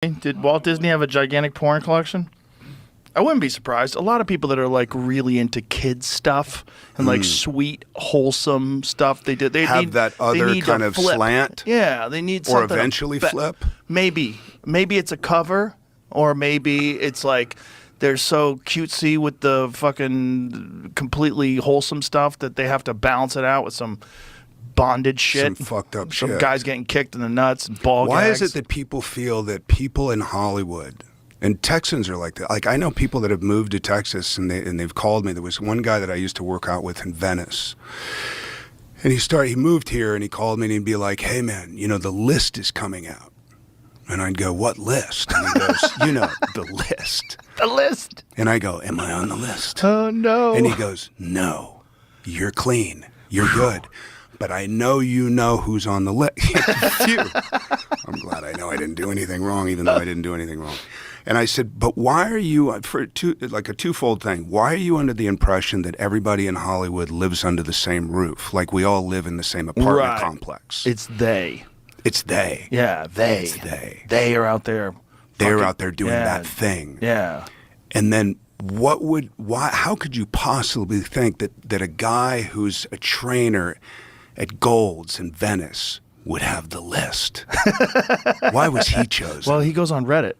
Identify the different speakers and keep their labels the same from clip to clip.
Speaker 1: Did Walt Disney have a gigantic porn collection? I wouldn't be surprised. A lot of people that are like really into kids stuff and like sweet, wholesome stuff. They
Speaker 2: have that other kind of slant.
Speaker 1: Yeah, they need
Speaker 2: or
Speaker 1: something.
Speaker 2: Eventually flip.
Speaker 1: Maybe it's a cover, or maybe it's like they're so cutesy with the fucking completely wholesome stuff that they have to balance it out with some bondage shit.
Speaker 2: Some fucked up shit.
Speaker 1: Some guys getting kicked in the nuts and ball gags.
Speaker 2: Why is it that people feel that people in Hollywood, and Texans are like that? Like, I know people that have moved to Texas and they've called me. There was one guy that I used to work out with in Venice. And he moved here and he called me and he'd be like, "Hey man, the list is coming out." And I'd go, "What list?" And he goes, "The list."
Speaker 1: The list.
Speaker 2: And I go, "Am I on the list?"
Speaker 1: Oh no.
Speaker 2: And he goes, "No, you're clean. You're good. But I know you know who's on the list." Phew. I'm glad I know I didn't do anything wrong, even though I didn't do anything wrong. And I said, "But why are you, a twofold thing, why are you under the impression that everybody in Hollywood lives under the same roof? Like we all live in the same apartment complex."
Speaker 1: It's they.
Speaker 2: It's they.
Speaker 1: Yeah, they.
Speaker 2: It's they.
Speaker 1: They are out there.
Speaker 2: They're out there doing that thing.
Speaker 1: Yeah.
Speaker 2: And then how could you possibly think that a guy who's a trainer at Gold's in Venice would have the list? Why was he chosen?
Speaker 1: Well, he goes on Reddit,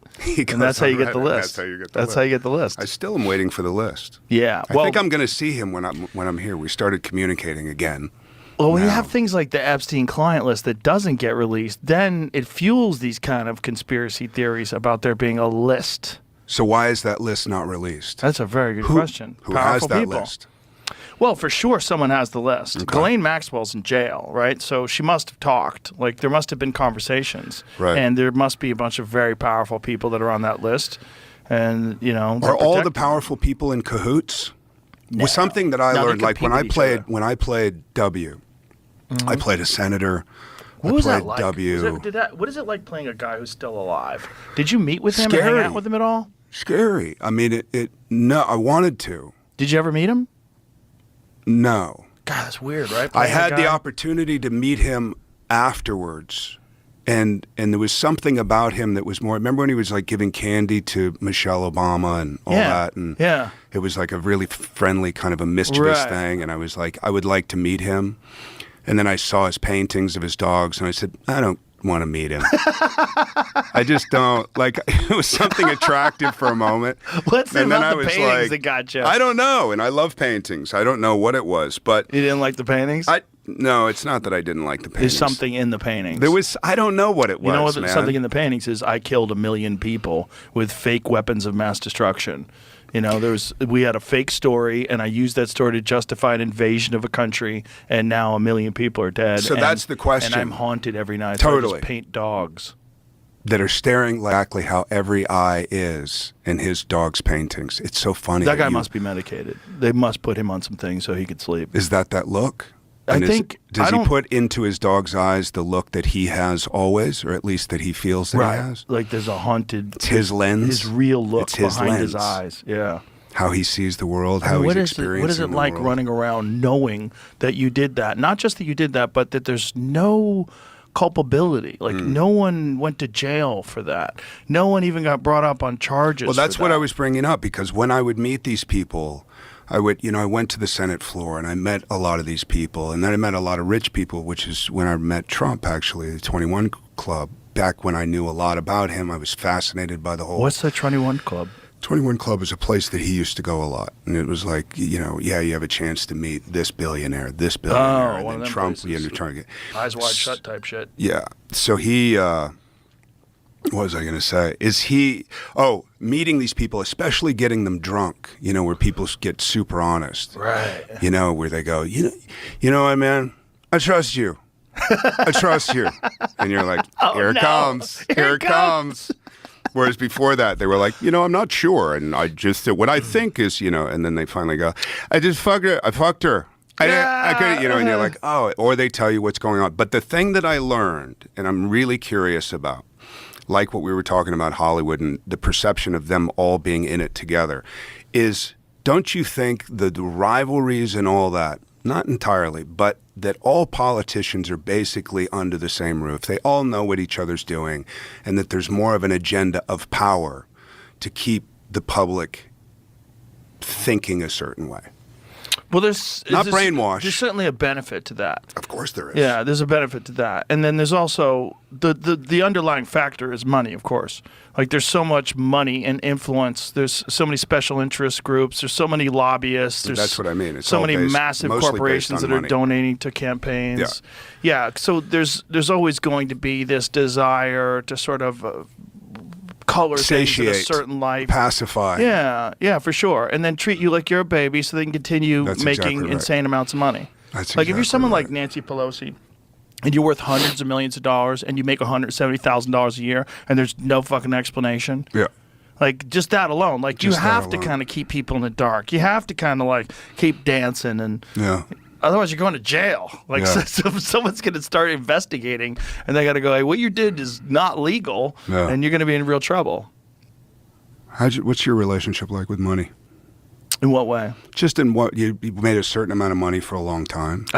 Speaker 1: and that's how you get the list.
Speaker 2: That's how you get the list.
Speaker 1: I
Speaker 2: still am waiting for the list.
Speaker 1: Yeah,
Speaker 2: I think I'm going to see him when I'm here. We started communicating again.
Speaker 1: Well, when you have things like the Epstein client list that doesn't get released, then it fuels these kind of conspiracy theories about there being a list.
Speaker 2: So why is that list not released?
Speaker 1: That's a very good question.
Speaker 2: Who
Speaker 1: Powerful
Speaker 2: has that
Speaker 1: people.
Speaker 2: list?
Speaker 1: Well, for sure, someone has the list.
Speaker 2: Okay.
Speaker 1: Ghislaine Maxwell's in jail, right? So she must have talked. Like, there must have been conversations.
Speaker 2: Right.
Speaker 1: And there must be a bunch of very powerful people that are on that list. And,
Speaker 2: are all the powerful people in cahoots?
Speaker 1: No.
Speaker 2: Was something that I learned, like when I played W,
Speaker 1: Mm-hmm.
Speaker 2: I played a senator.
Speaker 1: What was that
Speaker 2: played
Speaker 1: like?
Speaker 2: W.
Speaker 1: What is it like playing a guy who's still alive? Did you meet with him
Speaker 2: Scary.
Speaker 1: and hang out with him at all?
Speaker 2: Scary. I mean, no, I wanted to.
Speaker 1: Did you ever meet him?
Speaker 2: No.
Speaker 1: God, that's weird, right?
Speaker 2: I had the opportunity to meet him afterwards, and there was something about him that was more. Remember when he was like giving candy to Michelle Obama and all that, and it was like a really friendly kind of a mischievous thing, and I was like, I would like to meet him, and then I saw his paintings of his dogs, and I said, I don't want to meet him. I just don't. Like, it was something attractive for a moment.
Speaker 1: What's it about the paintings that got you?
Speaker 2: I don't know, and I love paintings. I don't know what it was, but
Speaker 1: you didn't like the paintings?
Speaker 2: No, it's not that I didn't like the paintings.
Speaker 1: There's something in the paintings.
Speaker 2: There was. I don't know what it was.
Speaker 1: You know what?
Speaker 2: Man.
Speaker 1: Something in the paintings is I killed 1 million people with fake weapons of mass destruction. We had a fake story, and I used that story to justify an invasion of a country, and now 1 million people are dead.
Speaker 2: So that's the question.
Speaker 1: And I'm haunted every night.
Speaker 2: Totally.
Speaker 1: So I just paint dogs
Speaker 2: that are staring exactly how every eye is in his dog's paintings. It's so funny.
Speaker 1: That guy must be medicated. They must put him on some things so he could sleep.
Speaker 2: Is that look?
Speaker 1: And
Speaker 2: does he put into his dog's eyes the look that he has always, or at least that he feels that he has?
Speaker 1: Like there's a haunted.
Speaker 2: It's his lens.
Speaker 1: His real look
Speaker 2: it's his
Speaker 1: behind
Speaker 2: lens.
Speaker 1: his eyes. Yeah.
Speaker 2: How he sees the world, how he's experiencing
Speaker 1: what is it like
Speaker 2: the world.
Speaker 1: running around knowing that you did that? Not just that you did that, but that there's no culpability. Like no one went to jail for that. No one even got brought up on charges.
Speaker 2: Well, that's what I was bringing up, because when I would meet these people, I went to the Senate floor and I met a lot of these people, and then I met a lot of rich people, which is when I met Trump, actually, the 21 Club. Back when I knew a lot about him, I was fascinated by the whole.
Speaker 1: What's the 21 Club?
Speaker 2: 21 Club is a place that he used to go a lot, and it was like, you have a chance to meet this billionaire, and
Speaker 1: one
Speaker 2: then
Speaker 1: of
Speaker 2: Trump,
Speaker 1: places.
Speaker 2: trying to get
Speaker 1: Eyes wide shut type shit.
Speaker 2: Yeah. So he. What was I going to say? Meeting these people, especially getting them drunk, where people get super honest.
Speaker 1: Right.
Speaker 2: Where they go, you know what, man? I trust you. I trust you. And you're like, here it comes. Here it comes. Whereas before that, they were like, I'm not sure. And I just, what I think is, and then they finally go, I just fucked her. I fucked her. I couldn't, and you're like, oh, or they tell you what's going on. But the thing that I learned, and I'm really curious about, like what we were talking about Hollywood and the perception of them all being in it together, is don't you think the rivalries and all that, not entirely, but that all politicians are basically under the same roof. They all know what each other's doing, and that there's more of an agenda of power to keep the public thinking a certain way.
Speaker 1: Well, there's
Speaker 2: brainwashed.
Speaker 1: There's certainly a benefit to that.
Speaker 2: Of course there is.
Speaker 1: Yeah, there's a benefit to that. And then there's also the underlying factor is money, of course. Like there's so much money and influence. There's so many special interest groups. There's so many lobbyists. There's
Speaker 2: That's what I mean. It's
Speaker 1: so
Speaker 2: all
Speaker 1: many
Speaker 2: based-
Speaker 1: massive
Speaker 2: mostly
Speaker 1: corporations
Speaker 2: based on
Speaker 1: that are
Speaker 2: money.
Speaker 1: donating to campaigns. Yeah. So there's always going to be this desire to sort of color things in a
Speaker 2: Satiate,
Speaker 1: certain life.
Speaker 2: pacify.
Speaker 1: Yeah, for sure. And then treat you like you're a baby so they can continue
Speaker 2: That's
Speaker 1: making
Speaker 2: exactly right.
Speaker 1: insane amounts of money.
Speaker 2: That's
Speaker 1: like if you're
Speaker 2: exactly
Speaker 1: someone
Speaker 2: right.
Speaker 1: like Nancy Pelosi and you're worth hundreds of millions of dollars and you make $170,000 a year and there's no fucking explanation.
Speaker 2: Yeah.
Speaker 1: Like just that alone. Like you
Speaker 2: Just that
Speaker 1: have to
Speaker 2: alone.
Speaker 1: kind of keep people in the dark. You have to kind of like keep dancing and
Speaker 2: Yeah.
Speaker 1: otherwise you're going to jail. Like
Speaker 2: Yeah.
Speaker 1: so someone's going to start investigating and they got to go, hey, what you did is not legal
Speaker 2: Yeah.
Speaker 1: and you're going to be in real trouble.
Speaker 2: What's your relationship like with money?
Speaker 1: In what way?
Speaker 2: Just in what you made a certain amount of money for a long time.